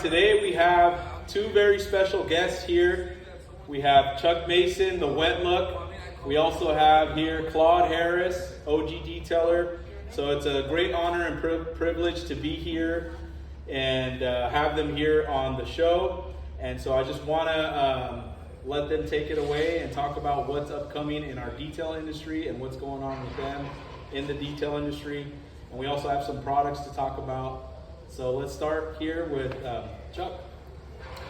today we have two very special guests here. We have Chuck Mason, the wet look. We also have here Claude Harris, OG detailer. So it's a great honor and privilege to be here and have them here on the show. And so I just want to let them take it away and talk about what's upcoming in our detail industry and what's going on with them in the detail industry. And we also have some products to talk about. So let's start here with Chuck.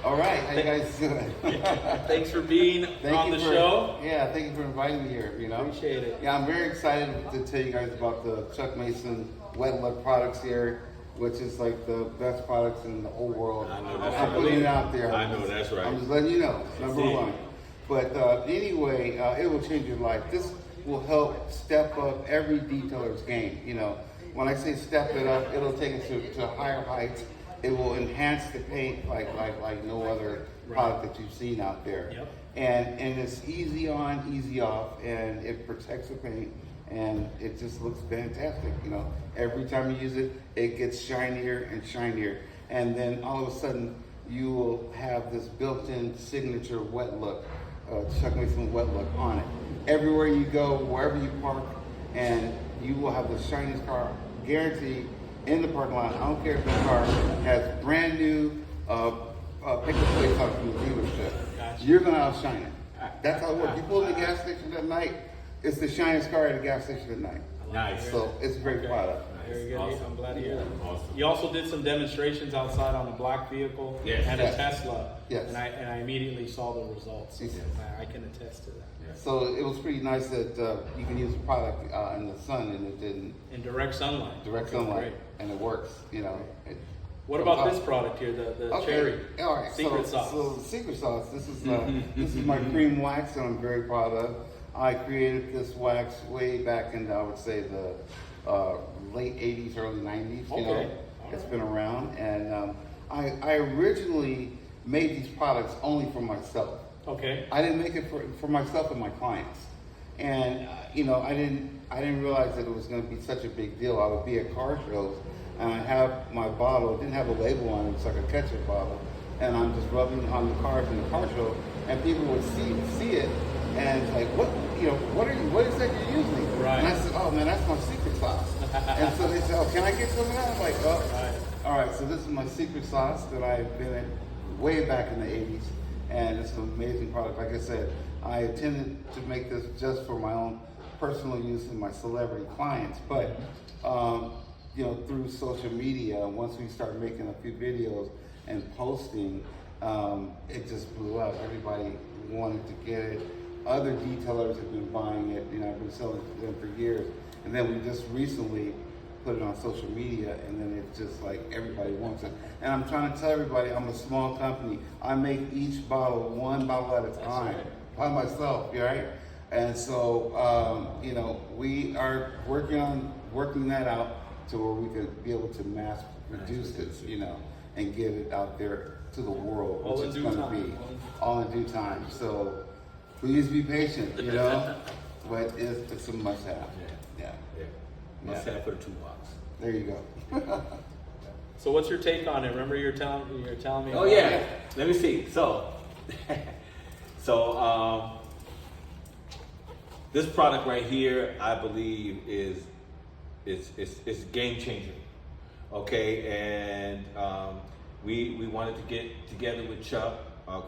All right, how you guys doing? Thanks for being on the show. Yeah, thank you for inviting me here. Appreciate it. Yeah, I'm very excited to tell you guys about the Chuck Mason Wet Look products here, which is like the best products in the whole world. I know that's I'm right. putting it out there. I know that's right. I'm just letting you know, number one. But anyway, it will change your life. This will help step up every detailer's game. When I say step it up, it'll take it to higher heights. It will enhance the paint like no other product that you've seen out there. Yep. And it's easy on, easy off, and it protects the paint, and it just looks fantastic. Every time you use it, it gets shinier and shinier, and then all of a sudden you will have this built-in signature wet look, Chuck Mason wet look on it. Everywhere you go, wherever you park, and you will have the shiniest car, guaranteed, in the parking lot. I don't care if the car has brand new pick a place out from the dealership. Gotcha. You're gonna outshine it. That's how it works. You pull in the gas station at night, it's the shiniest car at the gas station at night. Nice. So it's a great product. Very good. Awesome. I'm glad to hear that. Awesome. You also did some demonstrations outside on a black vehicle Yes. and Yes. a Tesla. Yes. And I immediately saw the results. Yes. I can attest to that. So it was pretty nice that you can use the product in the sun and it didn't In direct sunlight. direct Okay, sunlight, great. and it works. What about this product here, the cherry? All right. Secret sauce. So the secret sauce. This is this is my cream wax that I'm very proud of. I created this wax way back in, I would say, the late '80s, early '90s. Okay. It's been around, and I originally made these products only for myself. Okay. I didn't make it for myself and my clients, and I didn't realize that it was going to be such a big deal. I would be at car shows, and I have my bottle. It didn't have a label on it. It's like a ketchup bottle, and I'm just rubbing it on the cars in the car show, and people would see it, and it's like, what is that you're using? Right. And I said, oh man, that's my secret sauce. And so they said, oh, can I get some of that? I'm like, oh, Right. all right. So this is my secret sauce that I've been in way back in the '80s. And it's an amazing product. Like I said, I intended to make this just for my own personal use and my celebrity clients. But, through social media, once we started making a few videos and posting, it just blew up. Everybody wanted to get it. Other detailers have been buying it. I've been selling it to them for years. And then we just recently put it on social media, and then it's just like everybody wants it. And I'm trying to tell everybody I'm a small company. I make each bottle one bottle at a time by myself, right? And so, we are working that out to where we could be able to mass produce it, and get it out there to the world, All which in is due going to time. be all in due time. So please be patient, but it's a must-have. Yeah. Must have for the toolbox. There you go. So what's your take on it? Remember you're telling me. Oh about yeah. it. Let me see. So, this product right here, I believe, is game changer. Okay, and we wanted to get together with Chuck,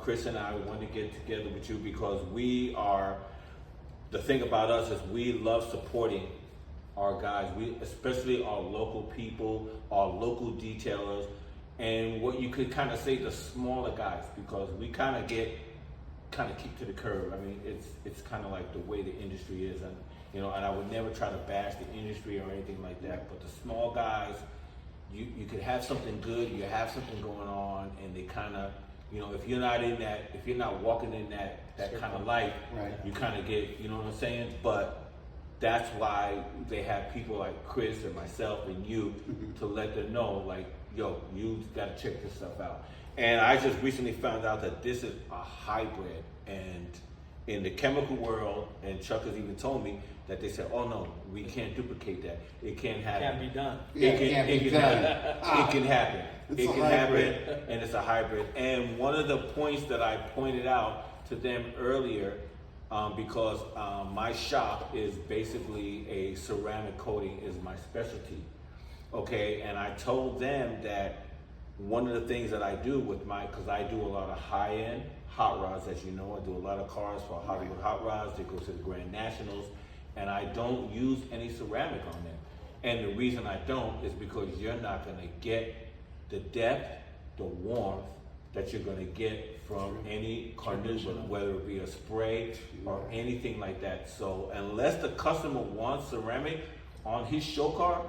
Chris, and I wanted to get together with you because the thing about us is we love supporting our guys, especially our local people, our local detailers, and what you could kind of say the smaller guys, because we kind of kicked to the curb. I mean, it's kind of like the way the industry is, and and I would never try to bash the industry or anything like that. But the small guys, you could have something good, you have something going on, and they kind of, if you're not walking in that kind of light, Right. you kind of get, you know what I'm saying? But that's why they have people like Chris and myself and you to let them know, like, yo, you got to check this stuff out. And I just recently found out that this is a hybrid, and in the chemical world, and Chuck has even told me that they said, "Oh no, we can't duplicate that. It can't happen. Can't be done. Yeah, it can't be done. It can happen. It's It a can hybrid. happen, and it's a hybrid." And one of the points that I pointed out to them earlier, because my shop is basically a ceramic coating is my specialty. Okay, and I told them that one of the things that I do with because I do a lot of high-end hot rods, as you know, I do a lot of cars for Hollywood Hot Rods. They go to the Grand Nationals, and I don't use any ceramic on them. And the reason I don't is because you're not going to get the depth, the warmth that you're going to get from any carnauba, whether it be a spray or anything like that. So unless the customer wants ceramic on his show car,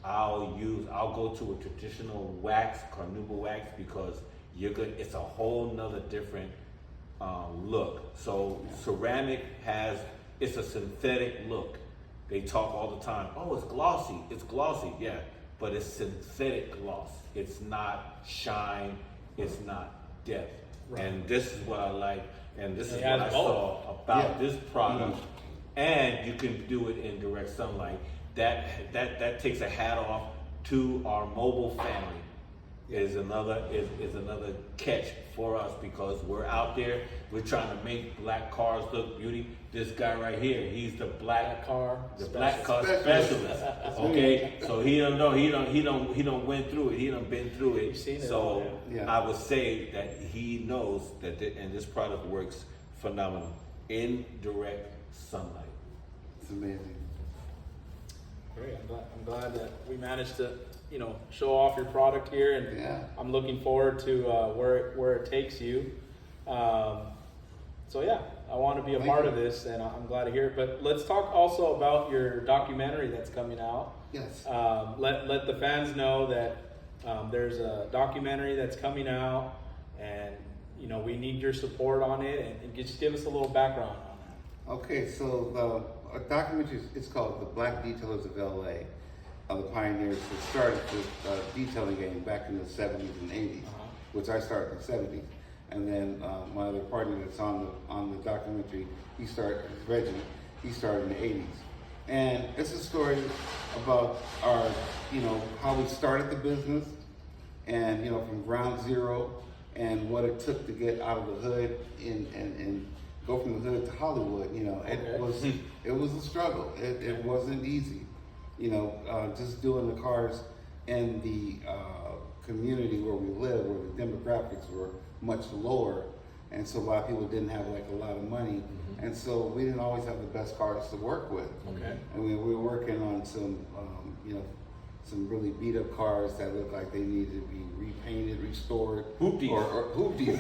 I'll go to a traditional wax, carnauba wax, because it's a whole nother different look. So ceramic it's a synthetic look. They talk all the time, oh, it's glossy, yeah, but it's synthetic gloss. It's not shine, it's not depth. Right. And this is what I like, and this is what I saw about this product. And you can do it in direct sunlight. That takes a hat off to our mobile family. Is another catch for us, because we're out there, we're trying to make black cars look beauty. This guy right here, he's the black car specialist. Okay, so he don't went through it. He done been through it. So I would say that he knows that and this product works phenomenal in direct sunlight. It's amazing. Great. I'm glad that we managed to, show off your product here, and I'm looking forward to where it takes you. So yeah, I want to be a part of this, and I'm glad to hear it. But let's talk also about your documentary that's coming out. Yes. Let the fans know that there's a documentary that's coming out, and we need your support on it, and just give us a little background on that. Okay, so the documentary is called "The Black Detailers of LA." The pioneers that started the detailing game back in the 70s and 80s, which I started in the 70s. And then my other partner that's on the documentary, Reggie, he started in the 80s. And it's a story about our, how we started the business, and from ground zero, and what it took to get out of the hood and go from the hood to Hollywood. It was a struggle. It wasn't easy. Just doing the cars in the community where we live, where the demographics were much lower, and so a lot of people didn't have a lot of money, and so we didn't always have the best cars to work with. Okay. And we were working on some really beat up cars that looked like they needed to be repainted, restored. Hoopties. Or hoopties.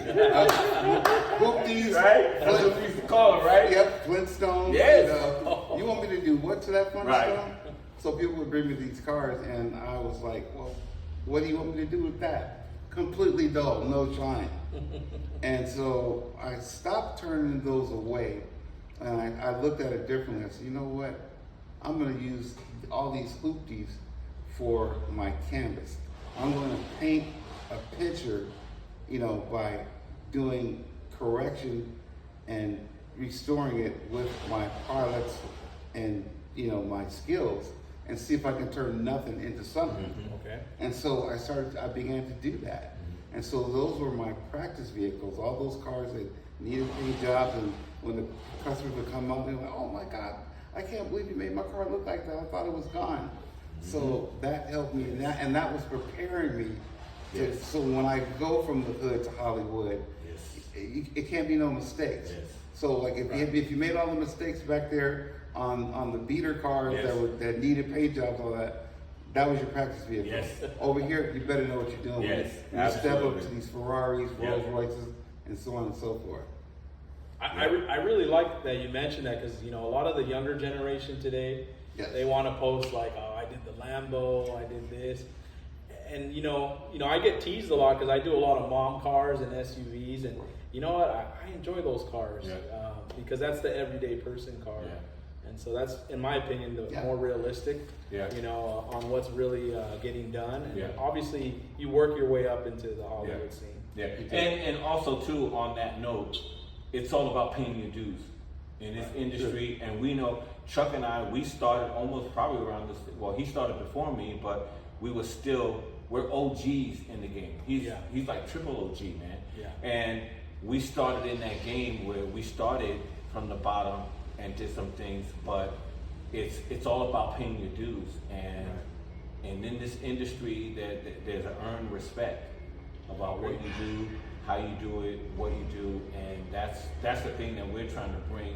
Hoopties. Right? That's what we used to call them, right? Yep, Flintstones. Yes. You want me to do what to that Flintstone? Right. So people would bring me these cars, and I was like, well, what do you want me to do with that? Completely dull, no shine. And so I stopped turning those away, and I looked at it differently. I said, you know what? I'm going to use all these hoopties for my canvas. I'm going to paint a picture, by doing correction and restoring it with my pilots and, my skills, and see if I can turn nothing into something. Okay. And so I began to do that. And so those were my practice vehicles, all those cars that needed paint jobs, and when the customers would come up, they were like, oh my God, I can't believe you made my car look like that. I thought it was gone. So that helped me, and that was preparing me. So when I go from the hood to Hollywood, it can't be no mistakes. So if you made all the mistakes back there on the beater cars that needed paint jobs, all that was your practice vehicle. Yes. Over here, you better know what you're doing. Yes, when you step up to these Ferraris, Rolls Royces, and so on and so forth. I really like that you mentioned that, because a lot of the younger generation today, they want to post like, oh, I did the Lambo, I did this, and I get teased a lot because I do a lot of mom cars and SUVs, and you know what, I enjoy those cars because that's the everyday person car. And so that's, in my opinion, the more realistic, on what's really getting done. And obviously, you work your way up into the Hollywood scene. Yeah, and also too, on that note, it's all about paying your dues in this industry. And we know Chuck and I, we started almost probably around this. Well, he started before me, but we're OGs in the game. He's like triple OG, man. Yeah. And we started in that game where we started from the bottom and did some things, but it's all about paying your dues. And in this industry, there's an earned respect about what you do, how you do it, what you do, and that's the thing that we're trying to bring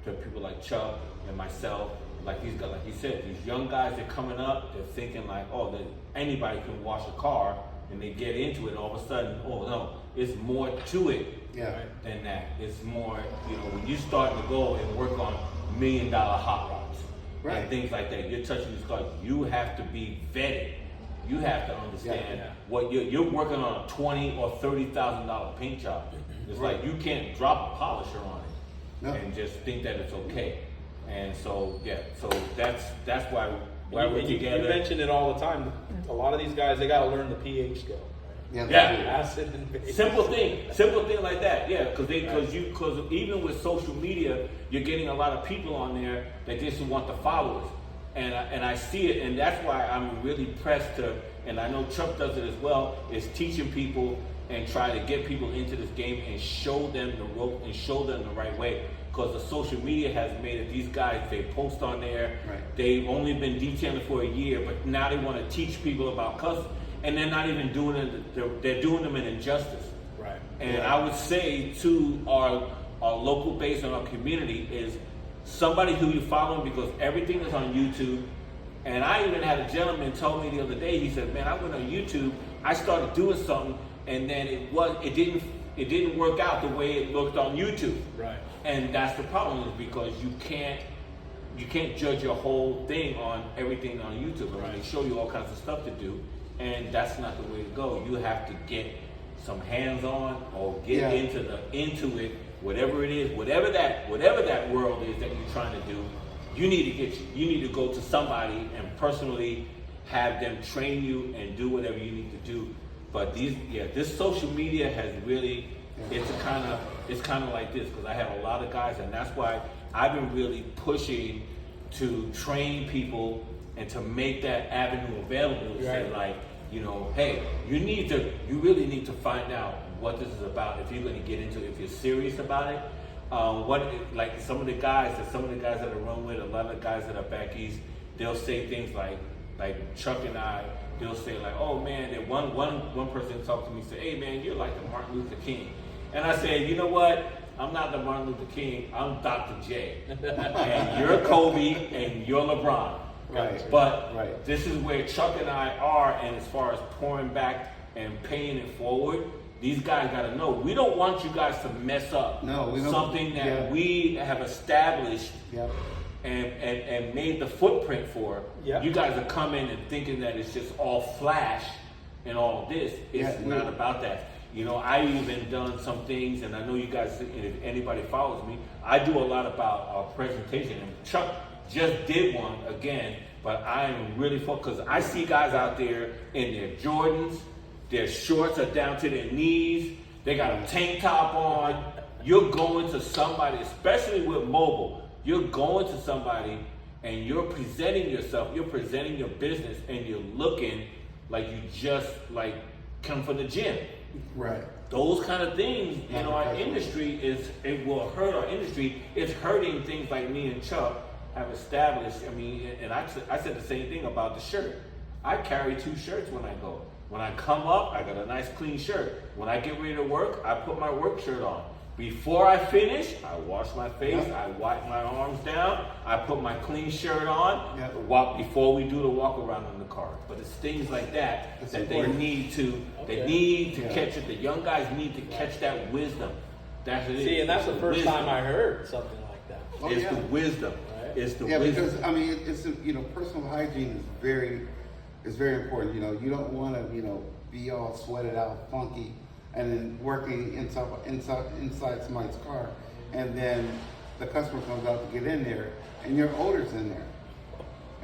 to people like Chuck and myself. Like these guys, like you said, these young guys, they're coming up, they're thinking like, oh, that anybody can wash a car, and they get into it, and all of a sudden, oh no, it's more to it than that. It's more, when you start to go and work on $1 million hot rods and things like that, you're touching these cars, you have to be vetted. You have to understand what you're working on a $20,000 or $30,000 paint job. It's like you can't drop a polisher on it and just think that it's okay. And so so that's why we're together. You mention it all the time. A lot of these guys, they got to learn the pH scale. Yeah. Acid and base. Simple thing like that. Yeah, because even with social media, you're getting a lot of people on there that just want the followers. And I see it, and that's why I'm really pressed to, and I know Chuck does it as well, is teaching people and try to get people into this game and show them the rope and show them the right way. Because the social media has made it, these guys, they post on there, they've only been detailing for a year, but now they want to teach people about customs, and they're not even doing it, they're doing them an injustice. Right. And I would say to our local base and our community is, somebody who you follow, because everything is on YouTube. And I even had a gentleman tell me the other day, he said, man, I went on YouTube, I started doing something, and then it didn't work out the way it looked on YouTube. Right. And that's the problem, is because you can't judge your whole thing on everything on YouTube. Right. They show you all kinds of stuff to do, and that's not the way to go. You have to get some hands-on or get into it. Whatever it is, whatever that world is that you're trying to do, you need to go to somebody and personally have them train you and do whatever you need to do. But this social media has really, it's kind of like this, because I have a lot of guys, and that's why I've been really pushing to train people and to make that avenue available. To say like, hey, you really need to find out what this is about if you're going to get into it, if you're serious about it. Like some of the guys that I run with, a lot of the guys that are back east, they'll say things like Chuck and I, they'll say like, oh man, that one person talked to me and said, hey man, you're like the Martin Luther King. And I said, you know what? I'm not the Martin Luther King, I'm Dr. J. And you're Kobe and you're LeBron. Right. But this is where Chuck and I are, and as far as pouring back and paying it forward, these guys got to know, we don't want you guys to mess up something that we have established and made the footprint for. You guys are coming and thinking that it's just all flash and all this. It's not about that. I even done some things, and I know you guys, if anybody follows me, I do a lot about our presentation. And Chuck just did one again, but I am really focused, because I see guys out there in their Jordans, their shorts are down to their knees, they got a tank top on. You're going to somebody, especially with mobile, you're going to somebody and you're presenting yourself, you're presenting your business, and you're looking like you just like come from the gym. Right. Those kind of things in our industry it will hurt our industry. It's hurting things like me and Chuck have established. I mean, and I said the same thing about the shirt. I carry 2 shirts when I go. When I come up, I got a nice clean shirt. When I get ready to work, I put my work shirt on. Before I finish, I wash my face, I wipe my arms down, I put my clean shirt on, before we do the walk around in the car. But it's things like that they need to catch it. The young guys need to catch that wisdom. That's it. See, and that's the first time I heard something like that. It's the wisdom. Right? It's the wisdom. Because I mean, it's personal hygiene is very important. You don't want to be all sweated out, funky, and then working inside somebody's car, and then the customer comes out to get in there, and your odor's in there,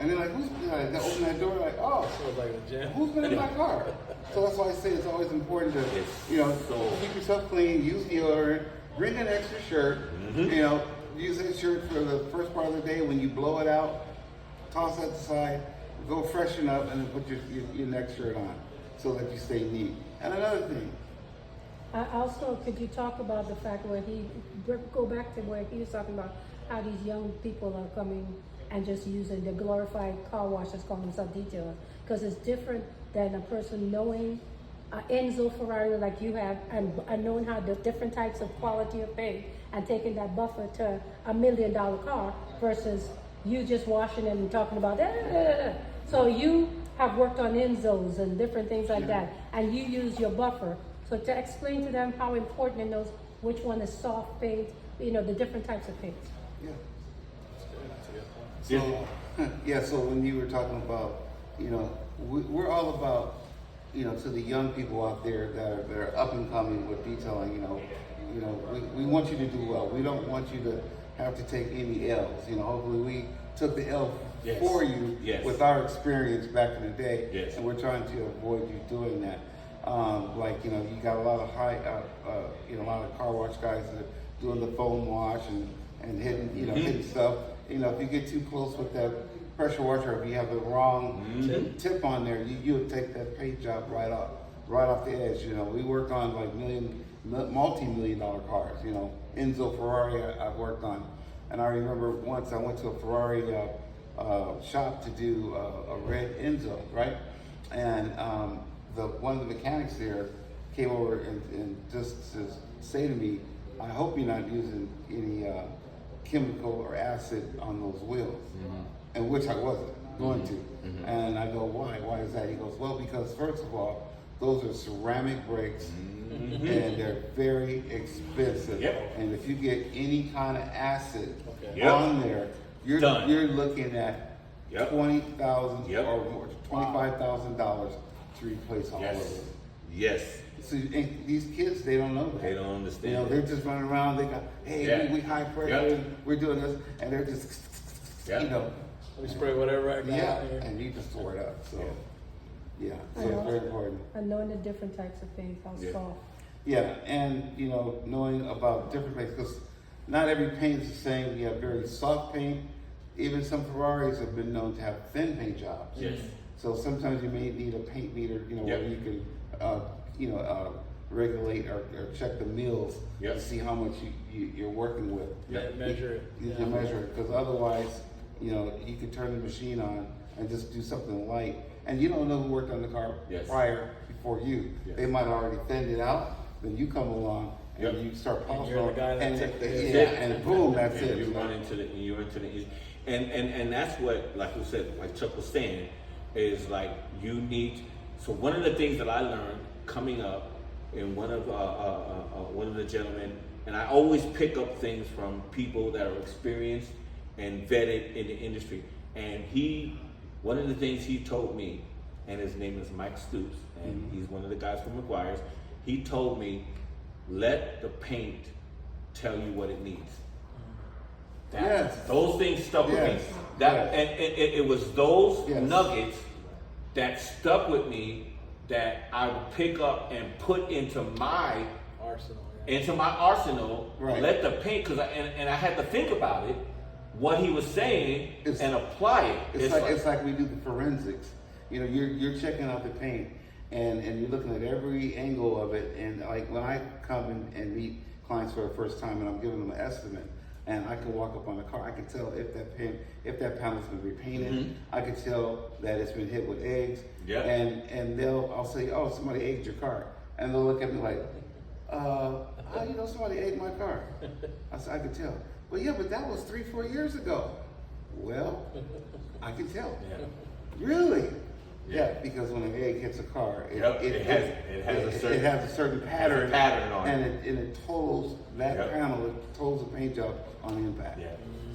And they're like, they open that door, like, oh, So it's like a gym. who's been in my car? So that's why I say it's always important to, keep yourself clean, use deodorant, bring an extra shirt, use that shirt for the first part of the day. When you blow it out, toss that aside, go freshen up, and then put your next shirt on so that you stay neat. And another thing. Also, could you talk about the fact where go back to where he was talking about how these young people are coming and just using the glorified car washes, calling themselves detailers, because it's different than a person knowing Enzo Ferrari like you have and knowing how the different types of quality of paint and taking that buffer to $1 million car versus you just washing it and talking about that. So you have worked on Enzos and different things like that, and you use your buffer. So to explain to them how important it knows which one is soft paint, the different types of paints. Yeah. So, so when you were talking about, we're all about, to the young people out there that are up and coming with detailing, we want you to do well. We don't want you to have to take any L's. Hopefully we took the L for you with our experience back in the day, and we're trying to avoid you doing that. You got a lot of a lot of car wash guys that are doing the foam wash and hitting, hitting stuff. If you get too close with that pressure washer, if you have the wrong tip on there, you would take that paint job right off the edge. We work on like multi-million-dollar cars. Enzo Ferrari I've worked on, and I remember once I went to a Ferrari shop to do a red Enzo, right? And one of the mechanics there came over and just to say to me, I hope you're not using any chemical or acid on those wheels, and which I wasn't going to. And I go, why? Why is that? He goes, well, because first of all, those are ceramic brakes, and they're very expensive. And if you get any kind of acid on there, you're looking at $20,000 or more, $25,000 to replace all of it. Yes. So these kids, they don't know that. They don't understand. They're just running around. They got, we high pressure. We're doing this, and they're just, We spray whatever I got. And you just tore it up. So, so it's very important. And knowing the different types of paint, how soft. Yeah, and knowing about different paints, because not every paint is the same. We have very soft paint. Even some Ferraris have been known to have thin paint jobs. Yes. So sometimes you may need a paint meter, where you can, regulate or check the mills to see how much you're working with. Measure it. You can measure it, because otherwise, you could turn the machine on and just do something light, and you don't know who worked on the car prior before you. They might have already thinned it out. Then you come along and you start polishing, and boom, that's it. You run into the and that's what, like you said, like Chuck was saying, is like you need. So one of the things that I learned coming up in one of the gentlemen, and I always pick up things from people that are experienced and vetted in the industry. And one of the things he told me, and his name is Mike Stoops, and he's one of the guys from McGuire's. He told me, let the paint tell you what it needs. Those things stuck with me. And it was those nuggets that stuck with me that I would pick up and put into my arsenal. Right. Let the paint, because I had to think about it, what he was saying, and apply it. It's like we do the forensics. You're checking out the paint, and you're looking at every angle of it. And like when I come and meet clients for the first time, and I'm giving them an estimate, and I can walk up on the car, I can tell if that panel's been repainted. I can tell that it's been hit with eggs. And I'll say, oh, somebody egged your car, and they'll look at me like, how do you know somebody egged my car? I said, I could tell. Well, yeah, but that was 3-4 years ago. Well, I can tell. Really? Yeah, because when an egg hits a car, it has a certain pattern on it, and it totals that panel. It totals the paint job on impact.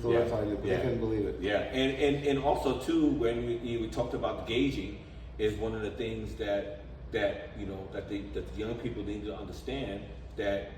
So that's how I couldn't believe it. And also too, when we talked about gauging, is one of the things that the young people need to understand, that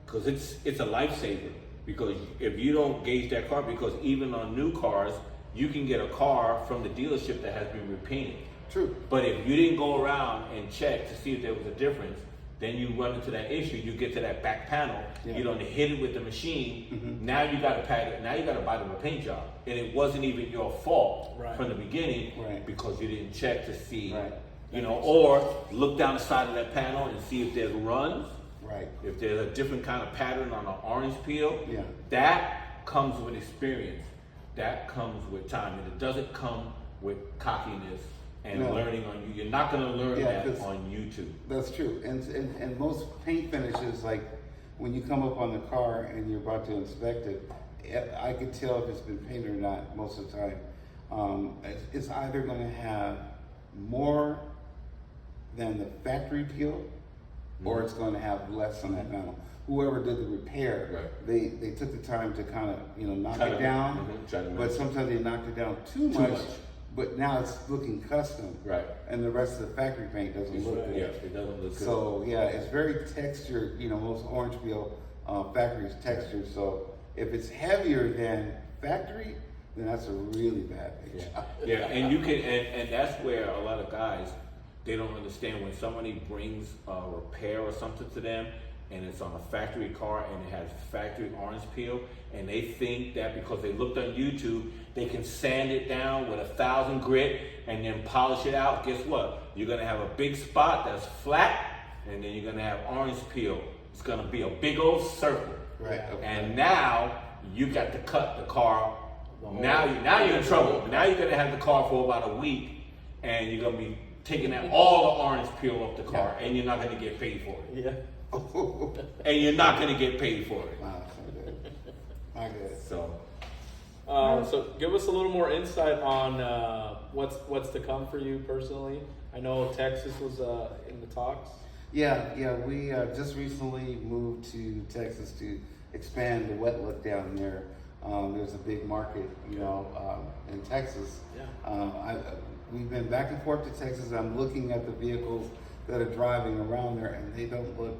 because it's a lifesaver. Because if you don't gauge that car, because even on new cars, you can get a car from the dealership that has been repainted. True. But if you didn't go around and check to see if there was a difference, then you run into that issue. You get to that back panel, Yeah. you don't hit it with the machine. Now you got to pad it. Now you got to buy them a paint job, and it wasn't even your fault Right. from the beginning Right. because you didn't check to see, Right. you know, or look down the side of that panel and see if there's runs, Right. if there's a different kind of pattern on an orange peel. Yeah. That comes with experience. That comes with time, and it doesn't come with cockiness and No. learning on you. You're not going to learn Yeah, that 'cause- on YouTube. That's true. And most paint finishes, like when you come up on the car and you're about to inspect it, I could tell if it's been painted or not most of the time. It's either going to have more than the factory peel, or it's going to have less on that panel. Whoever did the repair, Right. they took the time to kind of knock Try it to- down, try to but match it. sometimes they knocked it down too Too much. much. But now it's looking custom, Right. and the rest of the factory paint doesn't look good. Yeah, it doesn't look good. So yeah, it's very textured. Most orange peel factory is textured. So if it's heavier than factory, then that's a really bad paint job. Yeah, and you can, and that's where a lot of guys, they don't understand when somebody brings a repair or something to them, and it's on a factory car and it has factory orange peel, and they think that because they looked on YouTube, they can sand it down with 1,000 grit and then polish it out. Guess what? You're gonna have a big spot that's flat, and then you're gonna have orange peel. It's gonna be a big old circle. Right. Okay. And now you got to cut the car. Now you're in trouble. Now you're gonna have the car for about a week, and you're gonna be taking out all the orange peel off the car, and you're not gonna get paid for it. Yeah. And you're not gonna get paid for it. Wow, that's not good. Not good. So So give us a little more insight on what's to come for you personally. I know Texas was in the talks. Yeah. We just recently moved to Texas to expand the wet look down there. There's a big market, in Texas. Yeah. We've been back and forth to Texas. I'm looking at the vehicles that are driving around there, and they don't look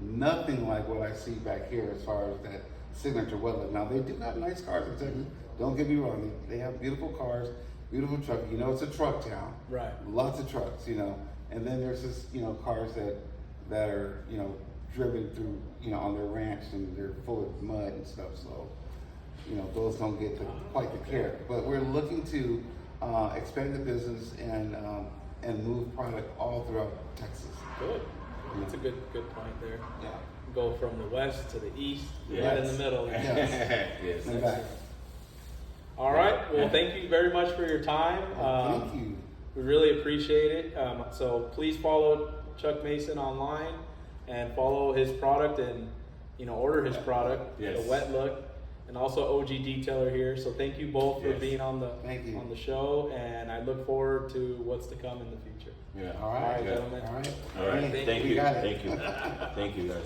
nothing like what I see back here as far as that signature wet look. Now, they do have nice cars in Texas. Don't get me wrong. They have beautiful cars, beautiful trucks. It's a truck town. Right. Lots of trucks, And then there's just, cars that are, driven through, on their ranch, and they're full of mud and stuff. So, those don't get quite the care. But we're looking to expand the business and move product all throughout Texas. Good. That's a good point there. Yeah. Go from the west to the east, right in Yes. the middle. Yes. yes. And back. All right. Well, thank you very much for your time. Thank you. We really appreciate it. So please follow Chuck Mason online and follow his product and order his product, Yes. the wet look, and also OG Detailer here. So thank you both for Yes. being on Thank you. the show, and I look forward to what's to come in the future. Yeah. All right, All right, gentlemen. All right. All right. Hey, Thank we you. got it. Thank you. Thank you, guys.